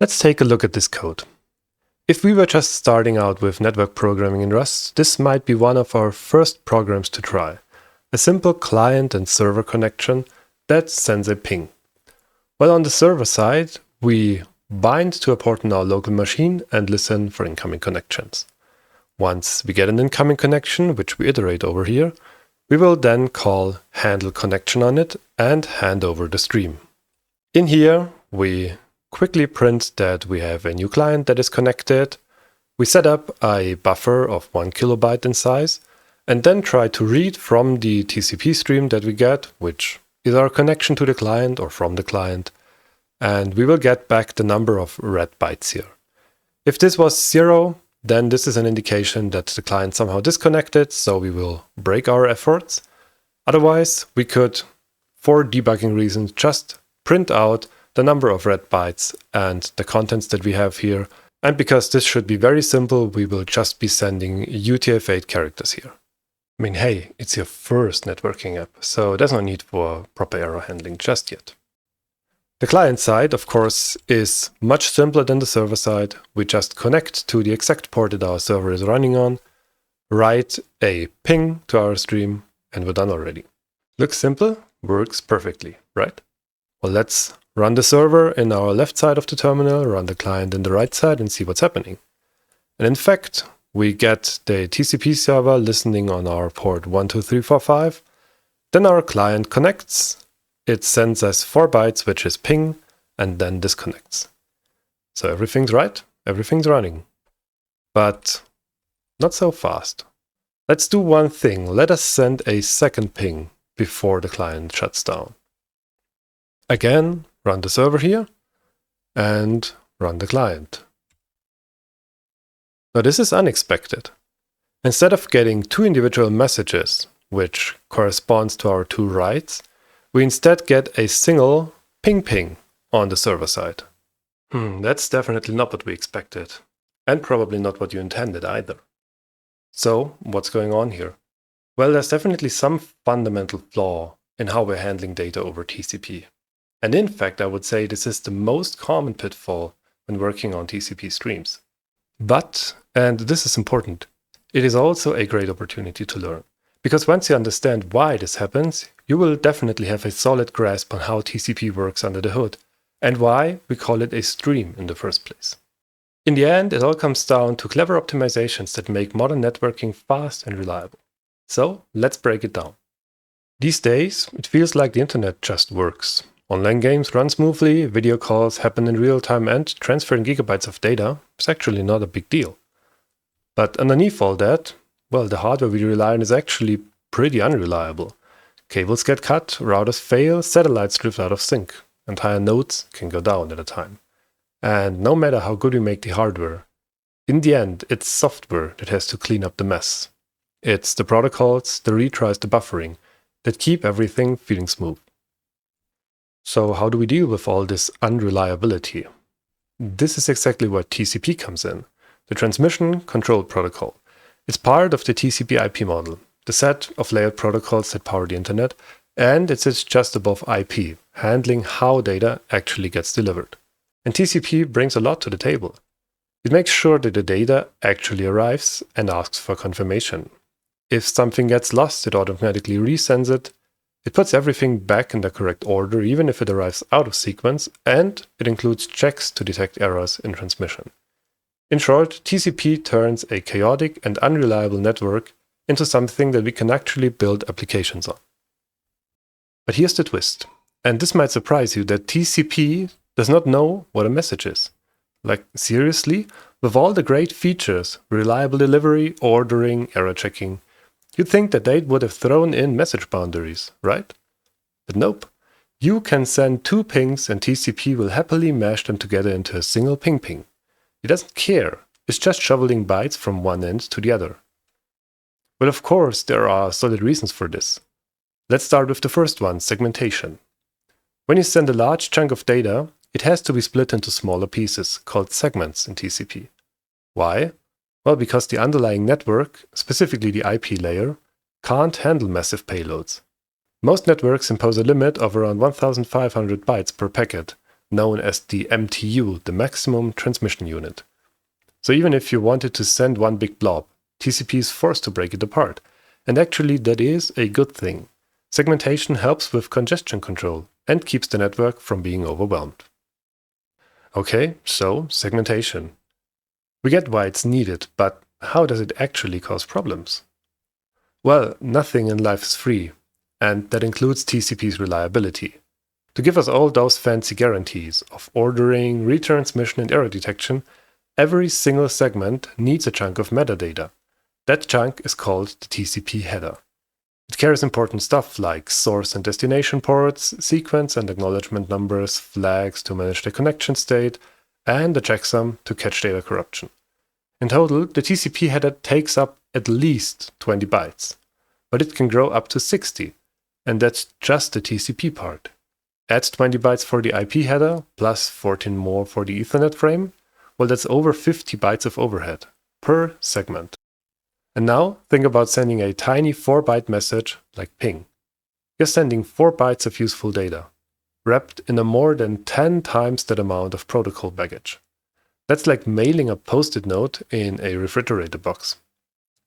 Let's take a look at this code. If we were just starting out with network programming in Rust, this might be one of our first programs to try. A simple client and server connection that sends a ping. Well, on the server side, we bind to a port on our local machine and listen for incoming connections. Once we get an incoming connection, which we iterate over here, we will then call handle connection on it and hand over the stream. In here, we quickly print that we have a new client that is connected. We set up a buffer of 1 kilobyte in size, and then try to read from the TCP stream that we get, which is our connection to the client or from the client, and we will get back the number of read bytes here. If this was 0, then this is an indication that the client somehow disconnected, so we will break our efforts. Otherwise, we could, for debugging reasons, just print out the number of read bytes and the contents that we have here. And because this should be very simple, we will just be sending UTF-8 characters here. I mean, hey, it's your first networking app, so there's no need for proper error handling just yet. The client side, of course, is much simpler than the server side. We just connect to the exact port that our server is running on, write a ping to our stream, and we're done already. Looks simple, works perfectly, right? Well, let's run the server in our left side of the terminal, run the client in the right side, and see what's happening. And in fact, we get the TCP server listening on our port 12345. Then our client connects. It sends us 4 bytes, which is ping, and then disconnects. So everything's right, everything's running. But not so fast. Let's do one thing. Let us send a second ping before the client shuts down. Again, run the server here and run the client. Now this is unexpected. Instead of getting 2 individual messages, which corresponds to our 2 writes, we instead get a single ping on the server side. That's definitely not what we expected, and probably not what you intended either. So, what's going on here? Well, there's definitely some fundamental flaw in how we're handling data over TCP. And in fact, I would say this is the most common pitfall when working on TCP streams. But, and this is important, it is also a great opportunity to learn. Because once you understand why this happens, you will definitely have a solid grasp on how TCP works under the hood, and why we call it a stream in the first place. In the end, it all comes down to clever optimizations that make modern networking fast and reliable. So, let's break it down. These days, it feels like the internet just works. Online games run smoothly, video calls happen in real time, and transferring gigabytes of data is actually not a big deal. But underneath all that, well, the hardware we rely on is actually pretty unreliable. Cables get cut, routers fail, satellites drift out of sync, entire nodes can go down at a time. And no matter how good we make the hardware, in the end, it's software that has to clean up the mess. It's the protocols, the retries, the buffering that keep everything feeling smooth. So how do we deal with all this unreliability? This is exactly where TCP comes in, the Transmission Control Protocol. It's part of the TCP IP model, the set of layered protocols that power the internet, and it sits just above IP, handling how data actually gets delivered. And TCP brings a lot to the table. It makes sure that the data actually arrives and asks for confirmation. If something gets lost, it automatically resends it. It puts everything back in the correct order, even if it arrives out of sequence, and it includes checks to detect errors in transmission. In short, TCP turns a chaotic and unreliable network into something that we can actually build applications on. But here's the twist, and this might surprise you, that TCP does not know what a message is. Like, seriously? With all the great features, reliable delivery, ordering, error checking, you'd think that they would have thrown in message boundaries, right? But nope. You can send 2 pings and TCP will happily mash them together into a single ping. It doesn't care. It's just shoveling bytes from one end to the other. Well, of course, there are solid reasons for this. Let's start with the first one, segmentation. When you send a large chunk of data, it has to be split into smaller pieces, called segments in TCP. Why? Well, because the underlying network, specifically the IP layer, can't handle massive payloads. Most networks impose a limit of around 1,500 bytes per packet, known as the MTU, the maximum transmission unit. So even if you wanted to send one big blob, TCP is forced to break it apart. And actually that is a good thing. Segmentation helps with congestion control and keeps the network from being overwhelmed. Okay, so segmentation. We get why it's needed, but how does it actually cause problems? Well, nothing in life is free, and that includes TCP's reliability. To give us all those fancy guarantees of ordering, retransmission, and error detection, every single segment needs a chunk of metadata. That chunk is called the TCP header. It carries important stuff like source and destination ports, sequence and acknowledgement numbers, flags to manage the connection state, and a checksum to catch data corruption. In total, the TCP header takes up at least 20 bytes, but it can grow up to 60, and that's just the TCP part. Add 20 bytes for the IP header, plus 14 more for the Ethernet frame, well, that's over 50 bytes of overhead per segment. And now think about sending a tiny 4-byte message like ping. You're sending 4 bytes of useful data, wrapped in a more than 10 times that amount of protocol baggage. That's like mailing a post-it note in a refrigerator box.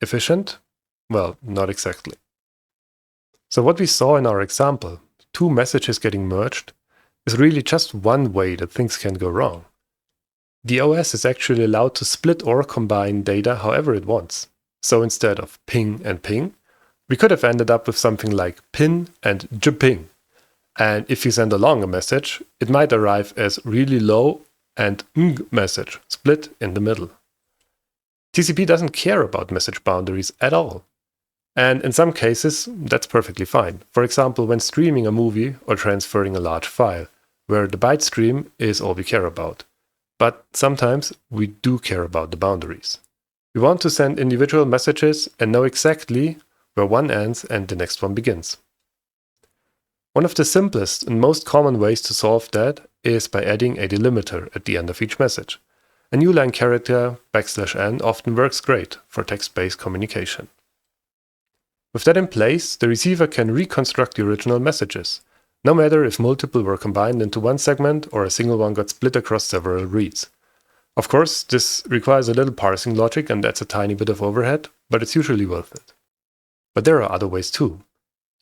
Efficient? Well, not exactly. So what we saw in our example, 2 messages getting merged, is really just one way that things can go wrong. The OS is actually allowed to split or combine data however it wants. So instead of ping and ping, we could have ended up with something like pin and jping. And if you send along a message, it might arrive as really low and ng message, split in the middle. TCP doesn't care about message boundaries at all. And in some cases, that's perfectly fine. For example, when streaming a movie or transferring a large file, where the byte stream is all we care about. But sometimes we do care about the boundaries. We want to send individual messages and know exactly where one ends and the next one begins. One of the simplest and most common ways to solve that is by adding a delimiter at the end of each message. A new line character \n often works great for text-based communication. With that in place, the receiver can reconstruct the original messages, no matter if multiple were combined into one segment or a single one got split across several reads. Of course, this requires a little parsing logic and that's a tiny bit of overhead, but it's usually worth it. But there are other ways too.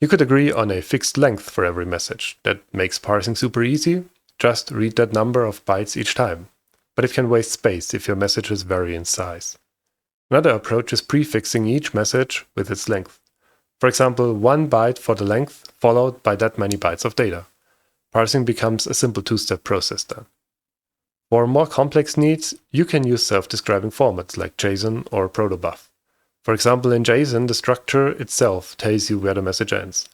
You could agree on a fixed length for every message. That makes parsing super easy. Just read that number of bytes each time. But it can waste space if your messages vary in size. Another approach is prefixing each message with its length. For example, 1 byte for the length followed by that many bytes of data. Parsing becomes a simple 2-step process then. For more complex needs, you can use self-describing formats like JSON or protobuf. For example, in JSON, the structure itself tells you where the message ends,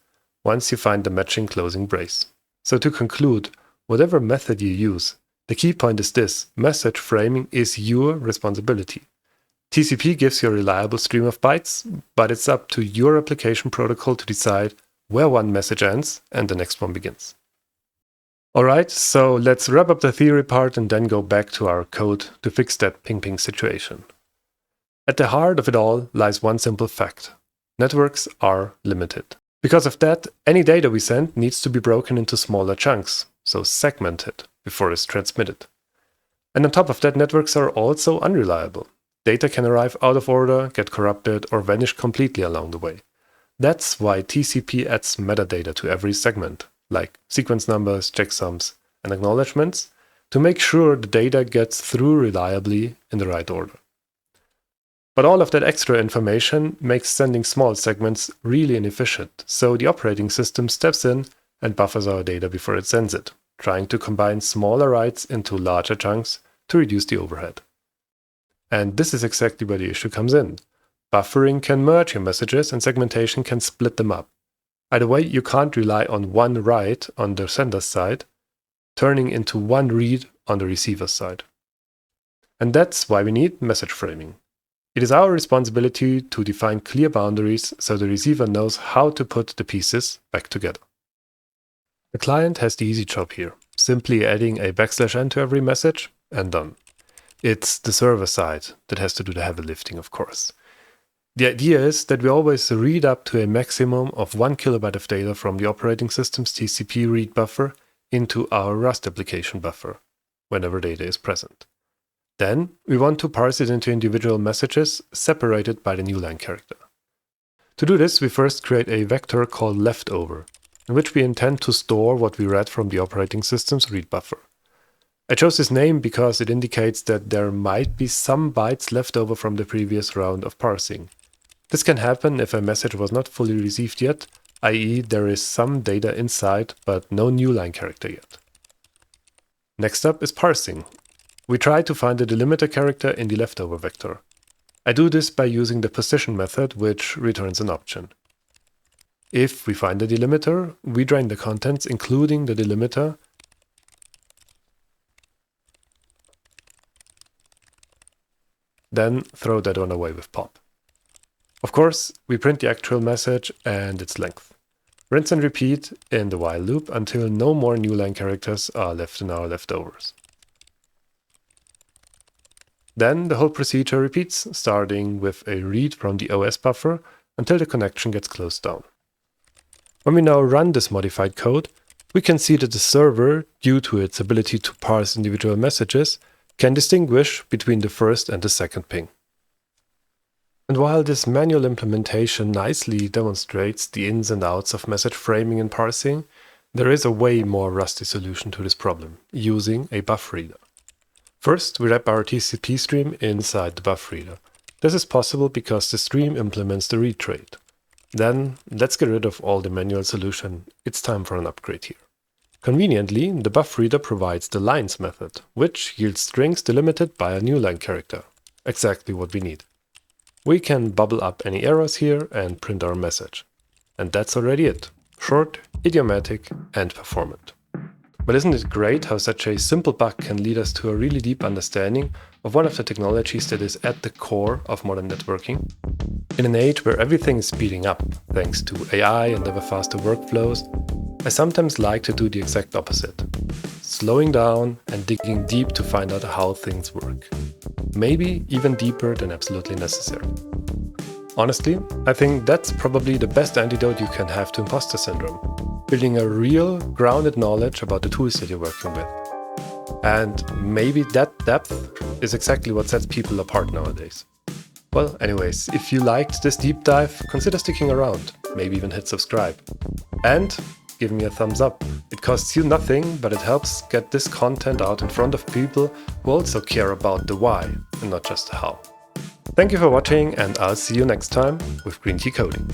once you find the matching closing brace. So to conclude, whatever method you use, the key point is this: message framing is your responsibility. TCP gives you a reliable stream of bytes, but it's up to your application protocol to decide where one message ends and the next one begins. Alright, so let's wrap up the theory part and then go back to our code to fix that ping-ping situation. At the heart of it all lies one simple fact: networks are limited. Because of that, any data we send needs to be broken into smaller chunks, so segmented, before it's transmitted. And on top of that, networks are also unreliable. Data can arrive out of order, get corrupted, or vanish completely along the way. That's why TCP adds metadata to every segment, like sequence numbers, checksums, and acknowledgements, to make sure the data gets through reliably in the right order. But all of that extra information makes sending small segments really inefficient, so the operating system steps in and buffers our data before it sends it, trying to combine smaller writes into larger chunks to reduce the overhead. And this is exactly where the issue comes in. Buffering can merge your messages and segmentation can split them up. Either way, you can't rely on one write on the sender's side, turning into one read on the receiver's side. And that's why we need message framing. It is our responsibility to define clear boundaries so the receiver knows how to put the pieces back together. The client has the easy job here, simply adding a \n to every message and done. It's the server side that has to do the heavy lifting, of course. The idea is that we always read up to a maximum of 1 kilobyte of data from the operating system's TCP read buffer into our Rust application buffer whenever data is present. Then we want to parse it into individual messages separated by the new line character. To do this, we first create a vector called leftover, in which we intend to store what we read from the operating system's read buffer. I chose this name because it indicates that there might be some bytes left over from the previous round of parsing. This can happen if a message was not fully received yet, i.e. there is some data inside but no new line character yet. Next up is parsing. We try to find the delimiter character in the leftover vector. I do this by using the position method, which returns an option. If we find the delimiter, we drain the contents including the delimiter, then throw that one away with pop. Of course, we print the actual message and its length. Rinse and repeat in the while loop until no more new line characters are left in our leftovers. Then the whole procedure repeats, starting with a read from the OS buffer until the connection gets closed down. When we now run this modified code, we can see that the server, due to its ability to parse individual messages, can distinguish between the first and the second ping. And while this manual implementation nicely demonstrates the ins and outs of message framing and parsing, there is a way more rusty solution to this problem, using a BufReader. First, we wrap our TCP stream inside the BufReader. This is possible because the stream implements the read trait. Then, let's get rid of all the manual solution. It's time for an upgrade here. Conveniently, the BufReader provides the lines method, which yields strings delimited by a new line character. Exactly what we need. We can bubble up any errors here and print our message. And that's already it. Short, idiomatic, and performant. But isn't it great how such a simple bug can lead us to a really deep understanding of one of the technologies that is at the core of modern networking? In an age where everything is speeding up, thanks to AI and ever faster workflows, I sometimes like to do the exact opposite. Slowing down and digging deep to find out how things work. Maybe even deeper than absolutely necessary. Honestly, I think that's probably the best antidote you can have to imposter syndrome. Building a real, grounded knowledge about the tools that you're working with. And maybe that depth is exactly what sets people apart nowadays. Well, anyways, if you liked this deep dive, consider sticking around. Maybe even hit subscribe. And give me a thumbs up. It costs you nothing, but it helps get this content out in front of people who also care about the why and not just the how. Thank you for watching, and I'll see you next time with Green Tea Coding.